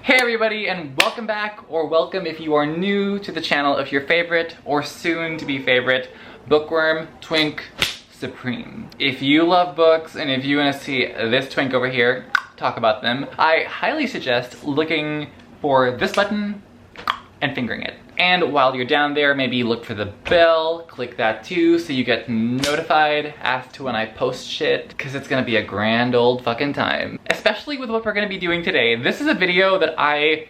Hey everybody, and welcome back, or welcome if you are new to the channel of your favorite, or soon to be favorite, Bookworm Twink Supreme. If you love books, and if you want to see this twink over here talk about them, I highly suggest looking for this button and fingering it. And while you're down there, maybe look for the bell, click that too, so you get notified as to when I post shit, because it's gonna be a grand old fucking time. Especially with what we're gonna be doing today. This is a video that I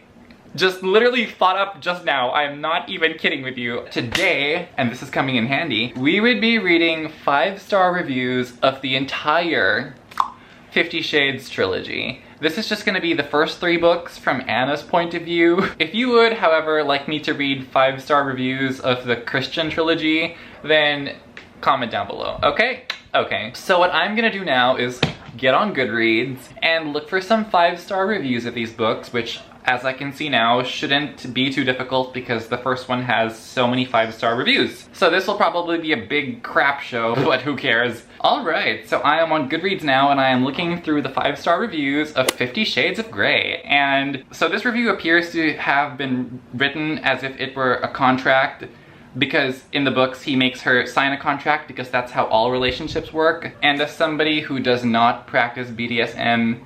just literally thought up just now. I'm not even kidding with you. Today, and this is coming in handy, we would be reading 5-star reviews of the entire 50 Shades trilogy. This is just gonna be the first 3 books from Anna's point of view. If you would, however, like me to read 5-star reviews of the Christian trilogy, then comment down below, okay? Okay, so what I'm gonna do now is get on Goodreads and look for some 5-star reviews of these books, which, as I can see now, shouldn't be too difficult because the first one has so many 5-star reviews. So this will probably be a big crap show, but who cares? Alright, so I am on Goodreads now and I am looking through the 5-star reviews of 50 Shades of Grey. And so this review appears to have been written as if it were a contract, because in the books he makes her sign a contract because that's how all relationships work. And as somebody who does not practice BDSM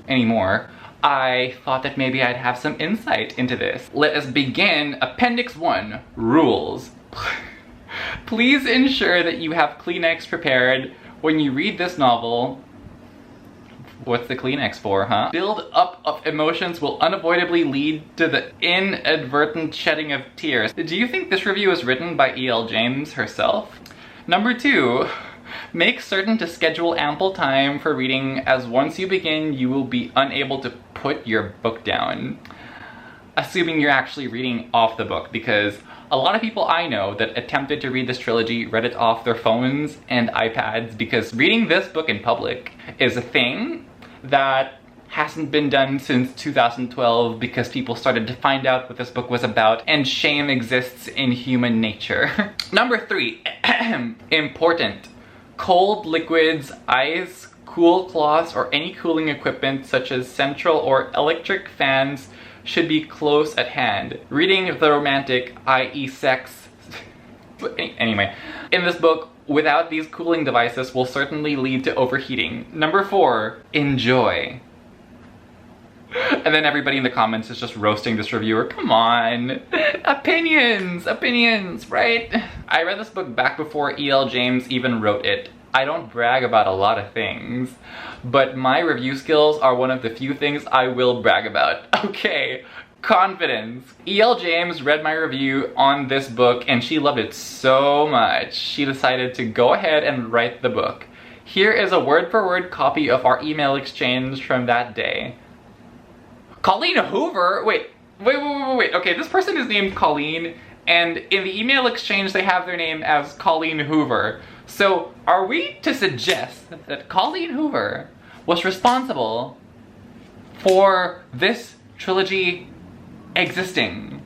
anymore, I thought that maybe I'd have some insight into this. Let us begin. Appendix 1, Rules. Please ensure that you have Kleenex prepared when you read this novel. What's the Kleenex for, huh? Build up of emotions will unavoidably lead to the inadvertent shedding of tears. Do you think this review is written by E.L. James herself? Number 2. Make certain to schedule ample time for reading, as once you begin, you will be unable to put your book down. Assuming you're actually reading off the book, because a lot of people I know that attempted to read this trilogy read it off their phones and iPads, because reading this book in public is a thing that hasn't been done since 2012 because people started to find out what this book was about, and shame exists in human nature. Number 3, important. Cold liquids, ice, cool cloths, or any cooling equipment such as central or electric fans should be close at hand. Reading the romantic, i.e. sex, anyway, in this book without these cooling devices will certainly lead to overheating. Number 4, enjoy. And then everybody in the comments is just roasting this reviewer. Come on. Opinions, right? I read this book back before E.L. James even wrote it. I don't brag about a lot of things, but my review skills are one of the few things I will brag about. Okay, confidence. E.L. James read my review on this book and she loved it so much, she decided to go ahead and write the book. Here is a word-for-word copy of our email exchange from that day. Colleen Hoover? Wait. Okay, this person is named Colleen, and in the email exchange they have their name as Colleen Hoover. So, are we to suggest that Colleen Hoover was responsible for this trilogy existing?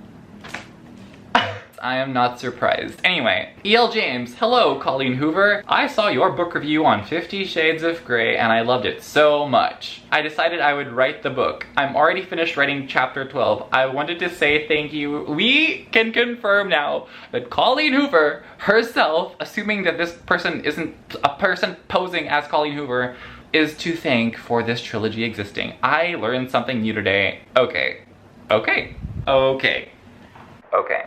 I am not surprised. Anyway, E.L. James, hello Colleen Hoover. I saw your book review on 50 Shades of Grey and I loved it so much. I decided I would write the book. I'm already finished writing chapter 12. I wanted to say thank you. We can confirm now that Colleen Hoover herself, assuming that this person isn't a person posing as Colleen Hoover, is to thank for this trilogy existing. I learned something new today. Okay.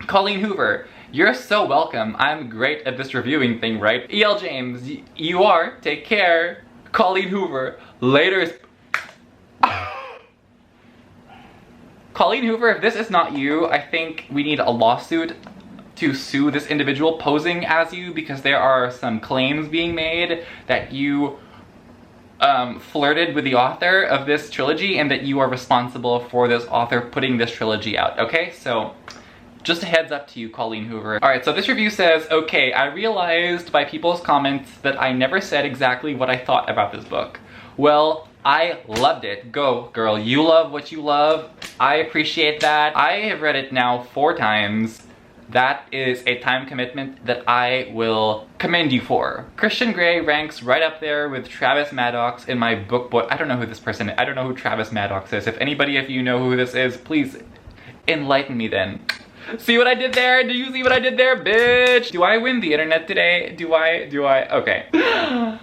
Colleen Hoover, you're so welcome. I'm great at this reviewing thing, right? E.L. James, you are. Take care. Colleen Hoover, later. Colleen Hoover, if this is not you, I think we need a lawsuit to sue this individual posing as you, because there are some claims being made that you flirted with the author of this trilogy and that you are responsible for this author putting this trilogy out, okay? So, just a heads up to you, Colleen Hoover. Alright, so this review says, okay, I realized by people's comments that I never said exactly what I thought about this book. Well, I loved it. Go, girl. You love what you love. I appreciate that. I have read it now 4 times. that is a time commitment that I will commend you for. Christian Grey ranks right up there with Travis Maddox in my book boy. I don't know who this person is. I don't know who Travis Maddox is. If anybody of you know who this is, please enlighten me then. See what I did there? Do you see what I did there, bitch? Do I win the internet today? Do I? Okay.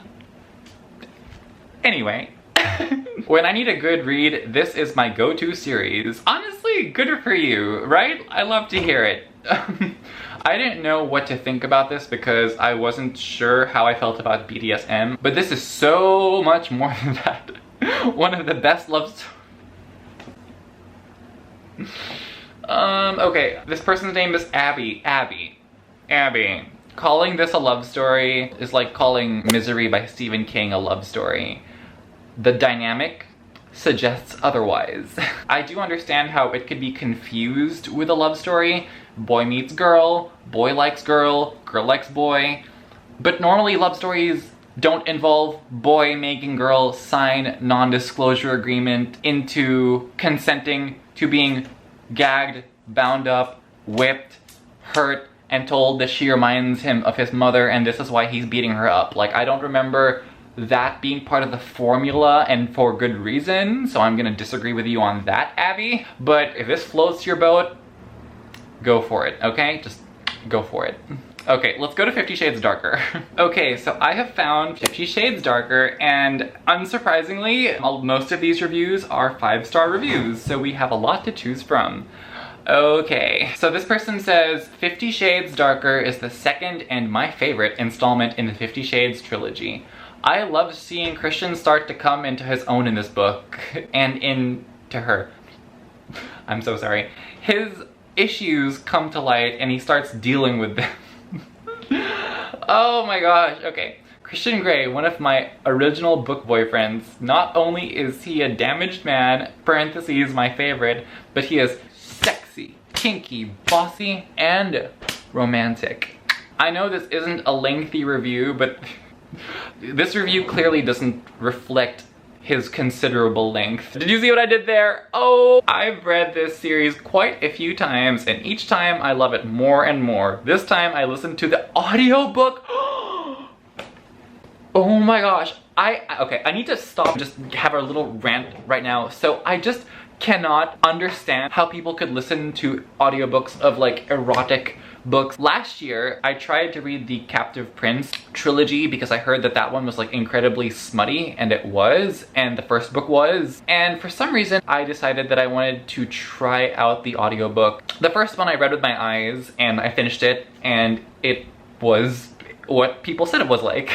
Anyway. When I need a good read, this is my go-to series. Honestly, good for you, right? I love to hear it. I didn't know what to think about this because I wasn't sure how I felt about BDSM, but this is so much more than that. One of the best love stories. Okay, this person's name is Abby. Abby. Calling this a love story is like calling Misery by Stephen King a love story. The dynamic suggests otherwise. I do understand how it could be confused with a love story. Boy meets girl, boy likes girl, girl likes boy. But normally love stories don't involve boy making girl sign non-disclosure agreement into consenting to being gagged, bound up, whipped, hurt, and told that she reminds him of his mother and this is why he's beating her up. Like, I don't remember that being part of the formula, and for good reason, so I'm gonna disagree with you on that, Abby. But if this floats your boat, go for it, okay? Just go for it. Okay, let's go to 50 Shades Darker. Okay, so I have found 50 Shades Darker, and unsurprisingly, most of these reviews are 5-star reviews, so we have a lot to choose from. Okay, so this person says, 50 Shades Darker is the second and my favorite installment in the 50 Shades trilogy. I loved seeing Christian start to come into his own in this book, and into her. I'm so sorry. His issues come to light and he starts dealing with them. Oh my gosh, okay. Christian Grey, one of my original book boyfriends, not only is he a damaged man, parentheses my favorite, but he is sexy, kinky, bossy, and romantic. I know this isn't a lengthy review, but this review clearly doesn't reflect his considerable length. Did you see what I did there? Oh, I've read this series quite a few times, and each time I love it more and more. This time I listened to the audiobook. Oh my gosh. Okay, I need to stop and just have a little rant right now. So I just cannot understand how people could listen to audiobooks of like erotic books. Last year, I tried to read the Captive Prince trilogy because I heard that that one was like incredibly smutty, and it was, and the first book was. And for some reason, I decided that I wanted to try out the audiobook. The first one I read with my eyes, and I finished it, and it was what people said it was like.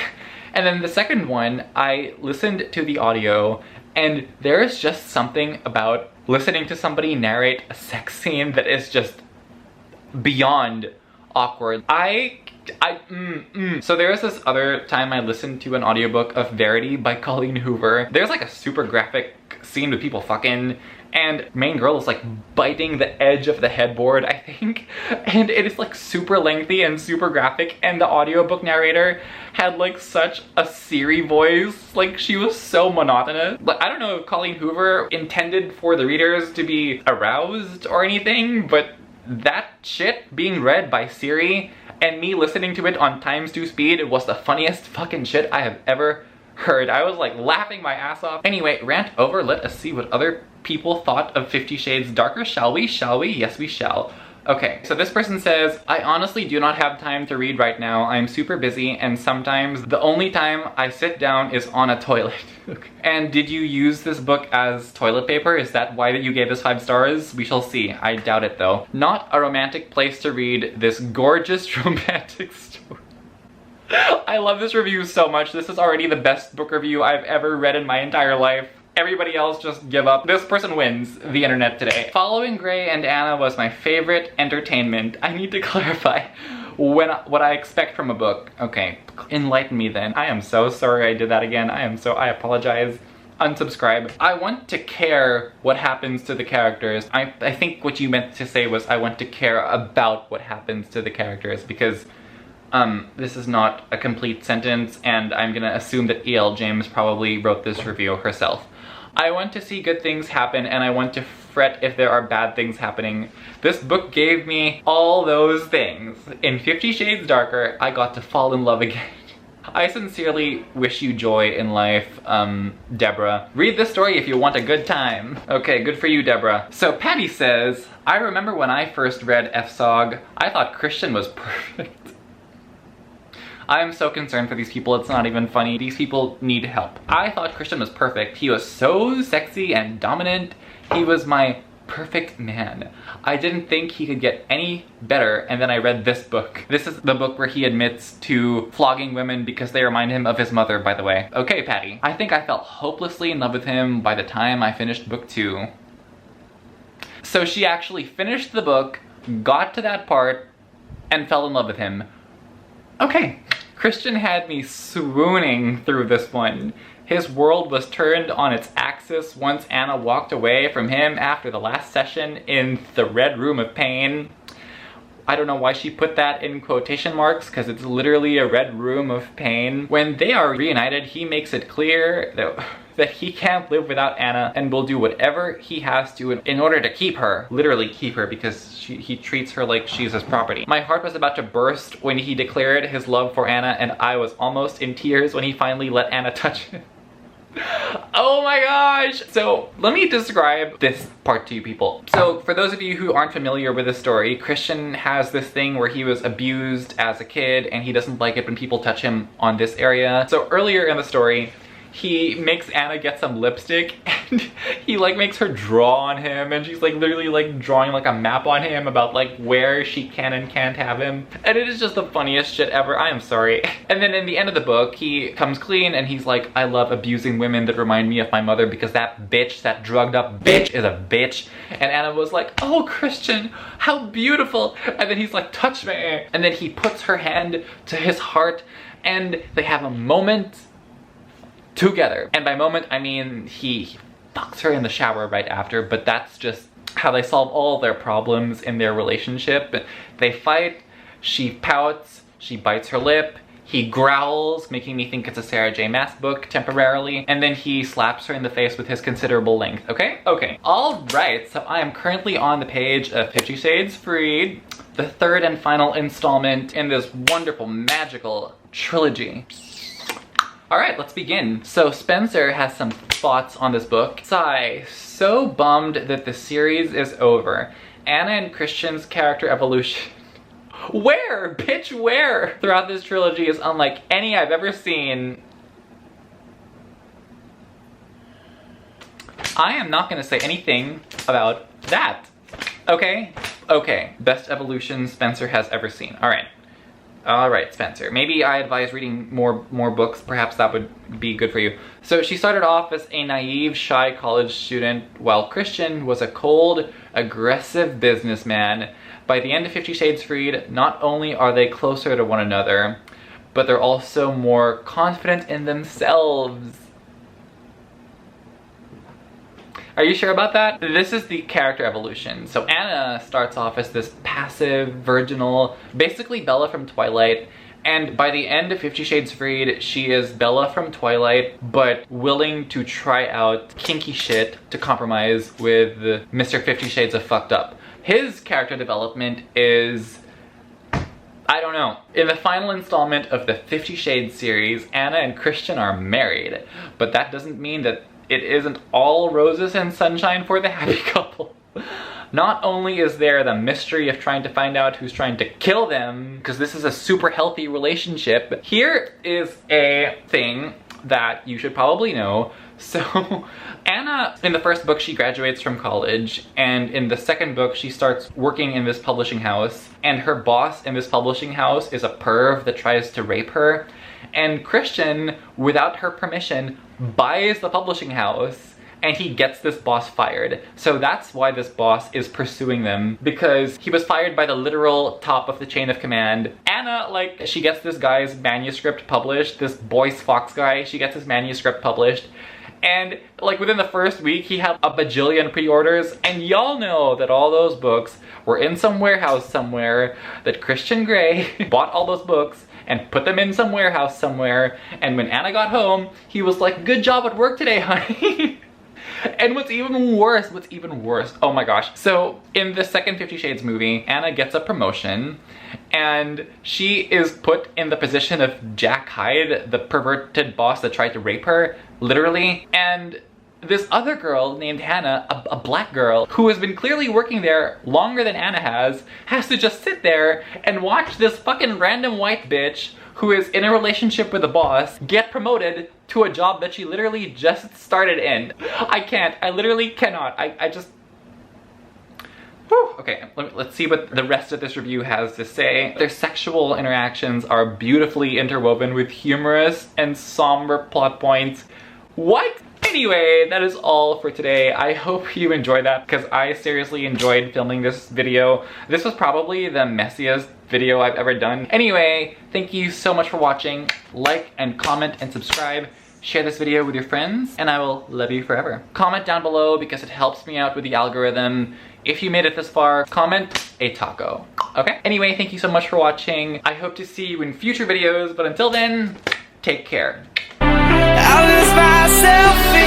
And then the second one, I listened to the audio, and there is just something about listening to somebody narrate a sex scene that is just beyond awkward. So there was this other time I listened to an audiobook of Verity by Colleen Hoover. There's like a super graphic scene with people fucking, and main girl is like biting the edge of the headboard, I think. And it is like super lengthy and super graphic, and the audiobook narrator had like such a Siri voice. Like, she was so monotonous. But I don't know if Colleen Hoover intended for the readers to be aroused or anything, but that shit being read by Siri and me listening to it on ×2 speed, it was the funniest fucking shit I have ever heard. I was like laughing my ass off. Anyway, rant over. Let us see what other people thought of 50 Shades Darker, shall we? Shall we? Yes, we shall. Okay, so this person says, I honestly do not have time to read right now. I'm super busy, and sometimes the only time I sit down is on a toilet. Okay. And did you use this book as toilet paper? Is that why you gave this 5 stars? We shall see. I doubt it though. Not a romantic place to read this gorgeous romantic story. I love this review so much. This is already the best book review I've ever read in my entire life. Everybody else just give up. This person wins the internet today. Following Grey and Anna was my favorite entertainment. I need to clarify what I expect from a book. Okay, enlighten me then. I am so sorry I did that again. I apologize. Unsubscribe. I want to care what happens to the characters. I think what you meant to say was I want to care about what happens to the characters, because this is not a complete sentence, and I'm gonna assume that E.L. James probably wrote this review herself. I want to see good things happen, and I want to fret if there are bad things happening. This book gave me all those things. In 50 Shades Darker, I got to fall in love again. I sincerely wish you joy in life, Deborah. Read this story if you want a good time. Okay, good for you, Deborah. So Patty says, I remember when I first read F-Sog, I thought Christian was perfect. I am so concerned for these people, it's not even funny. These people need help. I thought Christian was perfect. He was so sexy and dominant. He was my perfect man. I didn't think he could get any better, and then I read this book. This is the book where he admits to flogging women because they remind him of his mother, by the way. Okay, Patty. I think I felt hopelessly in love with him by the time I finished book 2. So she actually finished the book, got to that part, and fell in love with him. Okay. Christian had me swooning through this one. His world was turned on its axis once Anna walked away from him after the last session in the Red Room of Pain. I don't know why she put that in quotation marks, because it's literally a red room of pain. When they are reunited, he makes it clear that he can't live without Anna and will do whatever he has to in order to keep her. Literally keep her, because he treats her like she's his property. My heart was about to burst when he declared his love for Anna, and I was almost in tears when he finally let Anna touch him. Oh my gosh! So let me describe this part to you people. So for those of you who aren't familiar with this story, Christian has this thing where he was abused as a kid and he doesn't like it when people touch him on this area. So earlier in the story, he makes Anna get some lipstick and he like makes her draw on him, and she's like literally like drawing like a map on him about like where she can and can't have him. And it is just the funniest shit ever. I am sorry. And then in the end of the book, he comes clean and he's like, I love abusing women that remind me of my mother because that bitch, that drugged up bitch is a bitch. And Anna was like, oh Christian, how beautiful. And then he's like, touch me. And then he puts her hand to his heart and they have a moment together. And by moment, I mean he fucks her in the shower right after, but that's just how they solve all their problems in their relationship. They fight, she pouts, she bites her lip, he growls, making me think it's a Sarah J. Maas book temporarily, and then he slaps her in the face with his considerable length, okay? Okay. Alright, so I am currently on the page of 50 Shades Freed, the third and final installment in this wonderful, magical trilogy. Alright, let's begin. So Spencer has some thoughts on this book. Sigh, so bummed that the series is over. Anna and Christian's character evolution. Where? Bitch, where? Throughout this trilogy is unlike any I've ever seen. I am not gonna say anything about that. Okay? Okay. Best evolution Spencer has ever seen. Alright. Alright, Spencer. Maybe I advise reading more books. Perhaps that would be good for you. So she started off as a naive, shy college student, while Christian was a cold, aggressive businessman. By the end of 50 Shades Freed, not only are they closer to one another, but they're also more confident in themselves. Are you sure about that? This is the character evolution. So Anna starts off as this passive, virginal, basically Bella from Twilight. And by the end of 50 Shades Freed, she is Bella from Twilight, but willing to try out kinky shit to compromise with Mr. 50 Shades of Fucked Up. His character development is, I don't know. In the final installment of the 50 Shades series, Anna and Christian are married, but that doesn't mean that it isn't all roses and sunshine for the happy couple. Not only is there the mystery of trying to find out who's trying to kill them, because this is a super healthy relationship, here is a thing that you should probably know. So Anna, in the first book, she graduates from college, and in the second book, she starts working in this publishing house, and her boss in this publishing house is a perv that tries to rape her. And Christian, without her permission, buys the publishing house, and he gets this boss fired. So that's why this boss is pursuing them, because he was fired by the literal top of the chain of command. Anna, like, she gets this guy's manuscript published, this Boyce Fox guy, she gets his manuscript published, and like within the first week he had a bajillion pre-orders, and y'all know that all those books were in some warehouse somewhere, that Christian Grey bought all those books and put them in some warehouse somewhere, and when Anna got home, he was like, good job at work today, honey. And what's even worse, oh my gosh. So in the second 50 Shades movie, Anna gets a promotion and she is put in the position of Jack Hyde, the perverted boss that tried to rape her, literally. And this other girl named Hannah, a black girl, who has been clearly working there longer than Anna has to just sit there and watch this fucking random white bitch who is in a relationship with a boss get promoted to a job that she literally just started in. I literally cannot. I just... Whew. Okay, let's see what the rest of this review has to say. Their sexual interactions are beautifully interwoven with humorous and somber plot points. What? Anyway, that is all for today. I hope you enjoyed that because I seriously enjoyed filming this video. This was probably the messiest video I've ever done. Anyway, thank you so much for watching. Like and comment and subscribe. Share this video with your friends and I will love you forever. Comment down below because it helps me out with the algorithm. If you made it this far, comment a taco. Okay? Anyway, thank you so much for watching. I hope to see you in future videos, but until then, take care. I lose myself